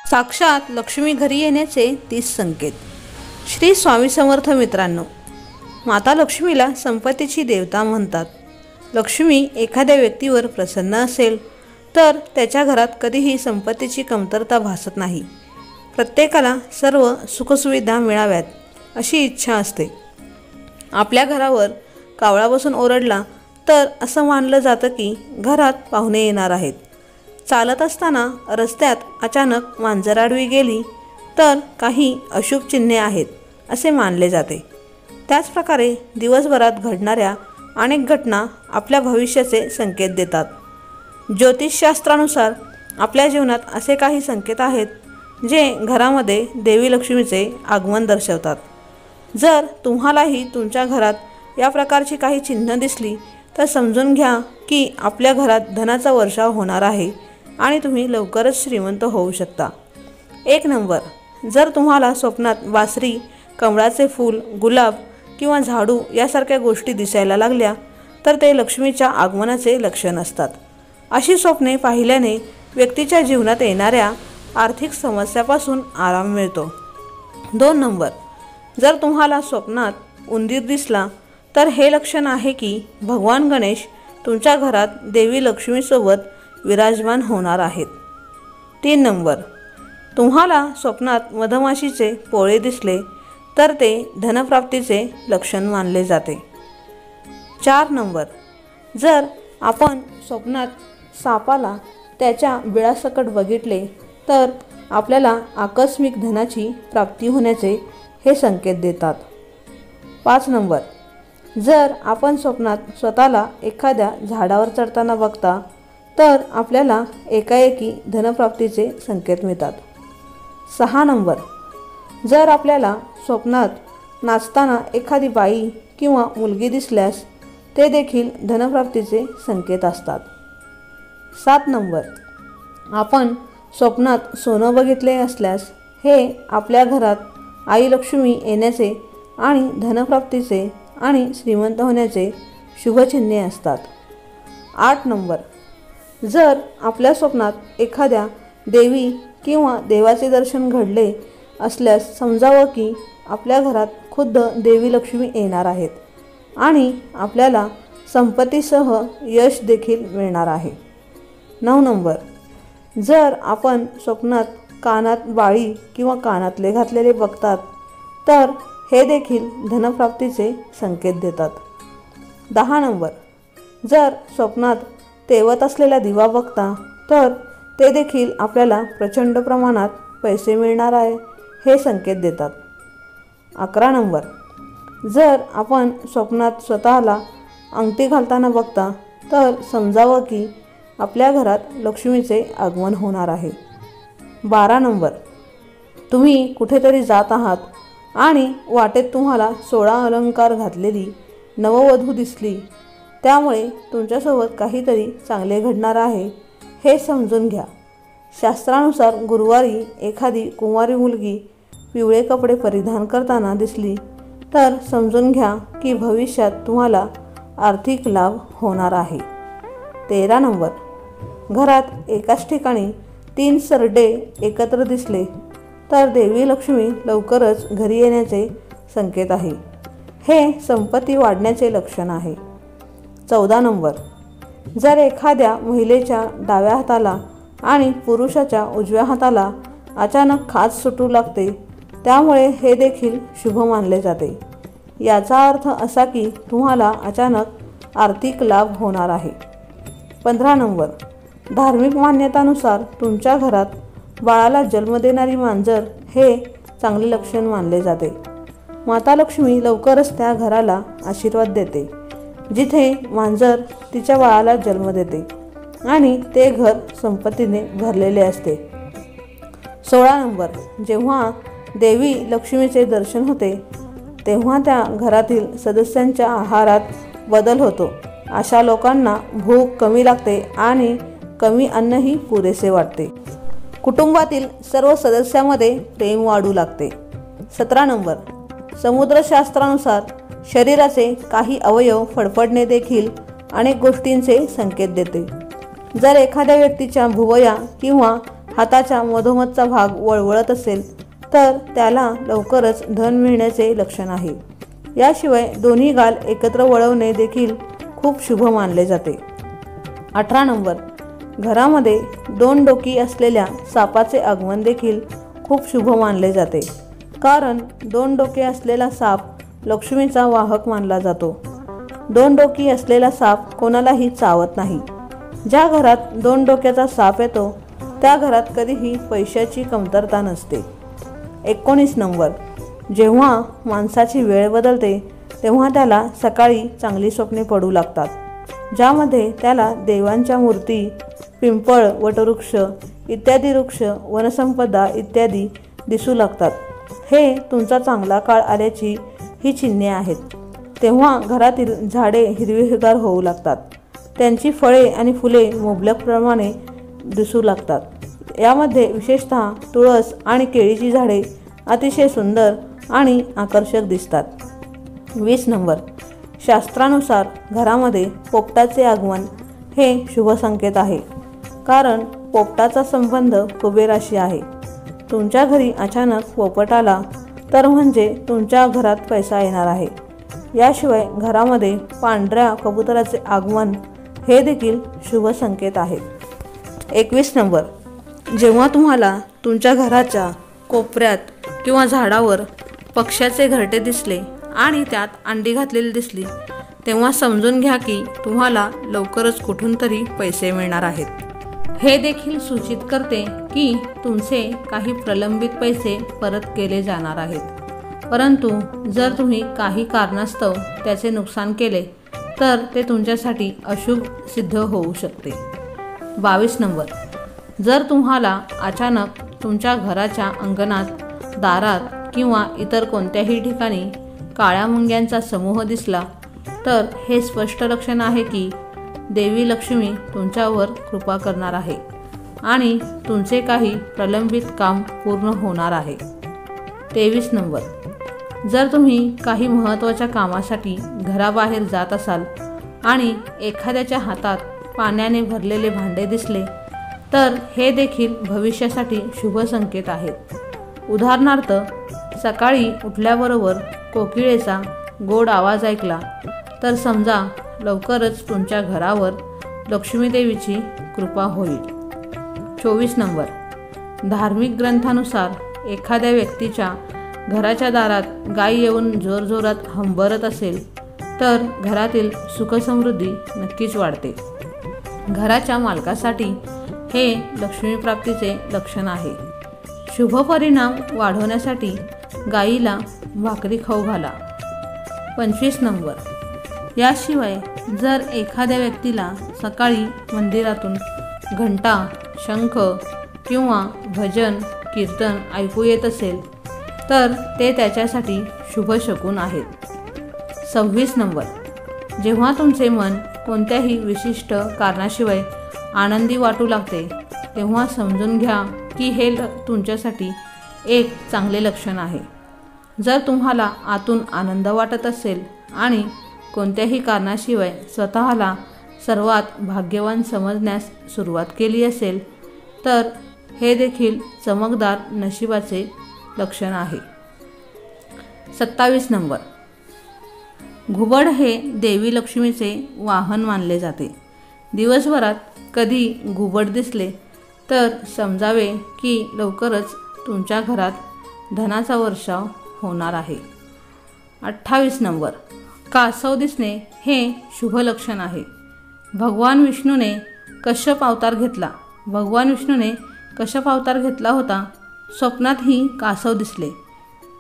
साक्षात लक्ष्मी घरी येण्याचे 30 संकेत. श्री स्वामी समर्थ. मित्रांनो, माता लक्ष्मीला संपत्तीची देवता म्हणतात. लक्ष्मी एखाद्या व्यक्तीवर प्रसन्न असेल तर त्याच्या घरात कधीही संपत्तीची कमतरता भासत नाही. प्रत्येकाला सर्व सुखसुविधा मिळाव्यात अशी इच्छा असते. आपल्या घरावर कावळा बसून ओरडला तर असं मानलं जातं की घरात पाहुणे येणार आहेत. चालत असताना रस्त्यात अचानक मांजर आडवी गेली तर काही अशुभ चिन्हे आहेत असे मानले जाते. त्याचप्रकारे दिवसभरात घडणाऱ्या अनेक घटना आपल्या भविष्याचे संकेत देतात. ज्योतिषशास्त्रानुसार आपल्या जीवनात असे काही संकेत आहेत जे घरामध्ये देवी लक्ष्मीचे आगमन दर्शवतात. जर तुम्हालाही तुमच्या घरात या प्रकारची काही चिन्ह दिसली तर समजून घ्या की आपल्या घरात धनाचा वर्षाव होणार आहे आणि तुम्ही लवकरच श्रीमंत होऊ शकता. 1 नंबर. जर तुम्हाला स्वप्नात बासरी, कमळाचे फूल, गुलाब किंवा झाडू यासारख्या गोष्टी दिसायला लागल्या तर ते लक्ष्मीच्या आगमनाचे लक्षण असतात. अशी स्वप्ने पाहिल्याने व्यक्तीच्या जीवनात येणाऱ्या आर्थिक समस्यापासून आराम मिळतो. 2 नंबर. जर तुम्हाला स्वप्नात उंदीर दिसला तर हे लक्षण आहे की भगवान गणेश तुमच्या घरात देवी लक्ष्मीसोबत विराजमान होणार आहेत. 3 नंबर. तुम्हाला स्वप्नात मधमाशीचे पोळे दिसले तर ते धनप्राप्तीचे लक्षण मानले जाते. 4 नंबर. जर आपण स्वप्नात सापाला त्याच्या बिळासकट बघितले तर आपल्याला आकस्मिक धनाची प्राप्ती होण्याचे हे संकेत देतात. 5 नंबर. जर आपण स्वप्नात स्वतःला एखाद्या झाडावर चढताना बघता तर आपल्याला एकाएकी धनप्राप्तीचे संकेत मिळतात. 6 नंबर. जर आपल्याला स्वप्नात नाचताना एखादी बाई किंवा मुलगी दिसल्यास ते देखील धनप्राप्तीचे संकेत असतात. 7 नंबर. आपण स्वप्नात सोनं बघितले असल्यास हे आपल्या घरात आई लक्ष्मी येण्याचे आणि धनप्राप्तीचे आणि श्रीमंत होण्याचे शुभचिन्हे असतात. 8 नंबर. जर आपल्या स्वप्नात एखाद्या देवी किंवा देवाचे दर्शन घडले असल्यास समजावं की आपल्या घरात खुद्द देवी लक्ष्मी येणार आहेत आणि आपल्याला संपत्तीसह यश देखील मिळणार आहे. 9 नंबर. जर आपण स्वप्नात कानात बाळी किंवा कानातले घातलेले बघतात तर हे देखील धनप्राप्तीचे संकेत देतात. 10 नंबर. जर स्वप्नात तेवत असलेला दिवा बघता तर ते देखील आपल्याला प्रचंड प्रमाणात पैसे मिळणार आहे हे संकेत देतात. 11 नंबर. जर आपण स्वप्नात स्वतःला अंगठी घालताना बघता तर समजावं की आपल्या घरात लक्ष्मीचे आगमन होणार आहे. 12 नंबर. तुम्ही कुठेतरी जात आहात आणि वाटेत तुम्हाला 16 अलंकार घातलेली नववधू दिसली, त्यामुळे तुमच्यासोबत काहीतरी चांगले घडणार आहे हे समजून घ्या. शास्त्रानुसार गुरुवारी एखादी कुंवारी मुलगी पिवळे कपडे परिधान करताना दिसली तर समजून घ्या की भविष्यात तुम्हाला आर्थिक लाभ होणार आहे. 13 नंबर. घरात एकाच ठिकाणी 3 सरडे एकत्र दिसले तर देवी लक्ष्मी लवकरच घरी येण्याचे संकेत आहे. हे संपत्ती वाढण्याचे लक्षण आहे. 14 नंबर. जर एखाद्या महिलेच्या डाव्या हाताला आणि पुरुषाच्या उजव्या हाताला अचानक खाज सुटू लागते त्यामुळे हे देखील शुभ मानले जाते. याचा अर्थ असा की तुम्हाला अचानक आर्थिक लाभ होणार आहे. 15 नंबर. धार्मिक मान्यतानुसार तुमच्या घरात बाळाला जन्म देणारी मांजर हे चांगले लक्षण मानले जाते. माता लक्ष्मी लवकरच त्या घराला आशीर्वाद देते जिथे मांजर तिच्या बाळाला जन्म देते आणि ते घर संपत्तीने भरलेले असते. 16 नंबर. जेव्हा देवी लक्ष्मीचे दर्शन होते तेव्हा त्या घरातील सदस्यांच्या आहारात बदल होतो. अशा लोकांना भूक कमी लागते आणि कमी अन्नही पुरेसे वाटते. कुटुंबातील सर्व सदस्यांमध्ये प्रेम वाढू लागते. 17 नंबर. समुद्रशास्त्रानुसार शरीराचे काही अवयव फडफडणे देखील अनेक गोष्टींचे संकेत देते. जर एखाद्या व्यक्तीच्या भुवया किंवा हाताच्या मधोमधचा भाग वळवळत असेल तर त्याला लवकरच धन मिळण्याचे लक्षण आहे। याशिवाय दोन्ही गाल एकत्र वळवणे देखील खूप शुभ मानले जाते। 18 नंबर, घरामध्ये 2 डोकी असलेल्या सापाचे आगमन देखील खूप शुभ मानले जाते, कारण 2 डोके असलेला साप लक्ष्मीचा वाहक मानला जातो। 2 डोकी असलेला साप कोणालाही चावत नाही। ज्या घरात 2 डोक्याचा साप येतो त्या घरात कधीही पैशाची कमतरता नसते। 19 नंबर, जेव्हा माणसाची वेळ बदलते तेव्हा त्याला सकाळी चांगली स्वप्ने पडू लागतात, ज्यामध्ये त्याला देवांच्या मूर्ती, पिंपळ, वटवृक्ष इत्यादी वृक्ष, वनसंपदा इत्यादी दिसू लागतात। हे तुमचा चांगला काळ आल्याची ही चिन्हे आहेत। तेव्हा घरातील झाडे हिरवीगार होऊ लागतात, त्यांची फळे आणि फुले मुबलक प्रमाणे दिसू लागतात। यामध्ये विशेषतः तुळस आणि केळीची झाडे अतिशय सुंदर आणि आकर्षक दिसतात। 20 नंबर, शास्त्रानुसार घरामध्ये पोपटाचे आगमन हे शुभ संकेत आहे, कारण पोपटाचा संबंध कुबेराशी आहे। तुमच्या घरी अचानक पोपट आला तर म्हणजे तुमच्या घरात पैसा येणार आहे। याशिवाय घरामध्ये पांढऱ्या कबुतराचे आगमन हे देखील शुभ संकेत आहे। 21 नंबर, जेव्हा तुम्हाला तुमच्या घराच्या कोपऱ्यात किंवा झाडावर पक्ष्याचे घरटे दिसले आणि त्यात अंडी घातलेली दिसली तेव्हा समजून घ्या की तुम्हाला लवकरच कुठून तरी पैसे मिळणार आहेत। हे देखील सूचित करते की तुमचे काही प्रलंबित पैसे परत केले जाणार आहेत, परंतु जर तुम्ही काही कारणास्तव त्याचे नुकसान केले तर ते तुमच्यासाठी अशुभ सिद्ध होऊ शकते। 22 नंबर, जर तुम्हाला अचानक तुमच्या घराच्या अंगणात, दारात किंवा इतर कोणत्याही ठिकाणी काळ्या मुंग्यांचा समूह दिसला तर हे स्पष्ट लक्षण आहे की देवी लक्ष्मी तुमच्यावर कृपा करणार आहे आणि तुमचे काही प्रलंबित काम पूर्ण होणार आहे। 23 नंबर, जर तुम्ही काही महत्त्वाच्या कामासाठी घराबाहेर जात असाल आणि एखाद्याच्या हातात पाण्याने भरलेले भांडे दिसले तर हे देखील भविष्यासाठी शुभ संकेत आहेत। उदाहरणार्थ, सकाळी उठल्याबरोबर कोकिळेचा गोड आवाज ऐकला तर समजा लवकरच तुमच्या घरावर लक्ष्मी देवीची कृपा होईल। 24 नंबर, धार्मिक ग्रंथानुसार एखाद्या व्यक्तीच्या घराच्या दारात गाय येऊन जोरजोरात हंबरत असेल तर घरातील सुखसमृद्धी नक्कीच वाढते। घराच्या मालकासाठी हे लक्ष्मीप्राप्तीचे लक्षण आहे। शुभ परिणाम वाढवण्यासाठी गायीला भाकरी खाऊ घाला। 25 नंबर, याशिवाय जर एखाद्या व्यक्तीला सकाळी मंदिरातून घंटा, शंख किंवा भजन कीर्तन ऐकू येत असेल तर ते त्याच्यासाठी शुभ शकुन आहेत। 26 नंबर, जेव्हा तुमचे मन कोणत्याही विशिष्ट कारणाशिवाय आनंदी वाटू लागते तेव्हा समजून घ्या की हे तुमच्यासाठी एक चांगले लक्षण आहे। जर तुम्हाला आतून आनंद वाटत असेल आणि कोणत्याही कारणाशिवाय स्वतःला सर्वात भाग्यवान समजण्यास सुरुवात केली असेल तर हे देखील चमकदार नशिबाचे लक्षण आहे। 27 नंबर, घुबड हे देवी लक्ष्मीचे वाहन मानले जाते। दिवसभरात कधी घुबड दिसले तर समजावे की लवकरच तुमच्या घरात धनाचा वर्षाव होणार आहे। 28 नंबर, कासव दिसणे हे शुभ लक्षण आहे। भगवान विष्णूने कश्यप अवतार घेतला होता, स्वप्नातही कासव दिसले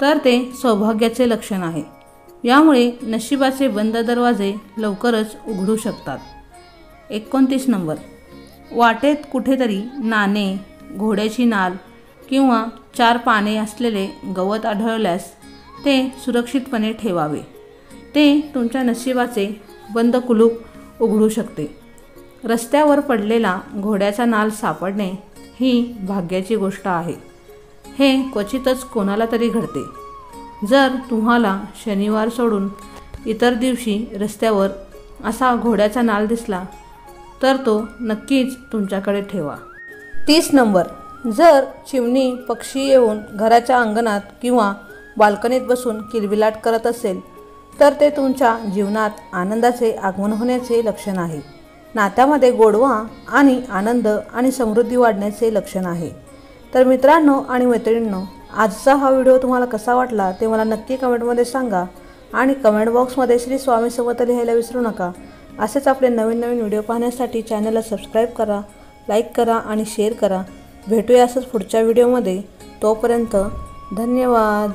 तर ते सौभाग्याचे लक्षण आहे। यामुळे नशिबाचे बंद दरवाजे लवकरच उघडू शकतात। 29 नंबर, वाटेत कुठेतरी नाणे, घोड्याची नाल किंवा 4 पाने असलेले गवत आढळल्यास ते सुरक्षितपणे ठेवावे, ते तुमच्या नशिबाचे बंद कुलूप उघडू शकते। रस्त्यावर पडलेला घोड्याचा नाल सापडणे ही भाग्याची गोष्ट आहे। हे क्वचितच कोणाला तरी घडते। जर तुम्हाला शनिवार सोडून इतर दिवशी रस्त्यावर असा घोड्याचा नाल दिसला तर तो नक्कीच तुमच्याकडे ठेवा। 30 नंबर, जर चिमणी पक्षी येऊन घराच्या अंगणात किंवा बाल्कनीत बसून किलबिलाट करत असेल तर ते तुमच्या जीवनात आनंदाचे आगमन होण्याचे लक्षण आहे. नात्यामध्ये गोडवा आणि आनंद आणि समृद्धी वाढण्याचे लक्षण आहे. तर मित्रांनो आणि मैत्रिणींनो, आजचा हा व्हिडिओ तुम्हाला कसा वाटला ते मला नक्की कमेंटमध्ये सांगा आणि कमेंट बॉक्समध्ये श्री स्वामी समर्थ लिहायला विसरू नका. असेच आपले नवीन नवीन व्हिडिओ पाहण्यासाठी चॅनलला सबस्क्राईब करा, लाईक करा आणि शेअर करा. भेटूया असंच पुढच्या व्हिडिओमध्ये. तोपर्यंत धन्यवाद.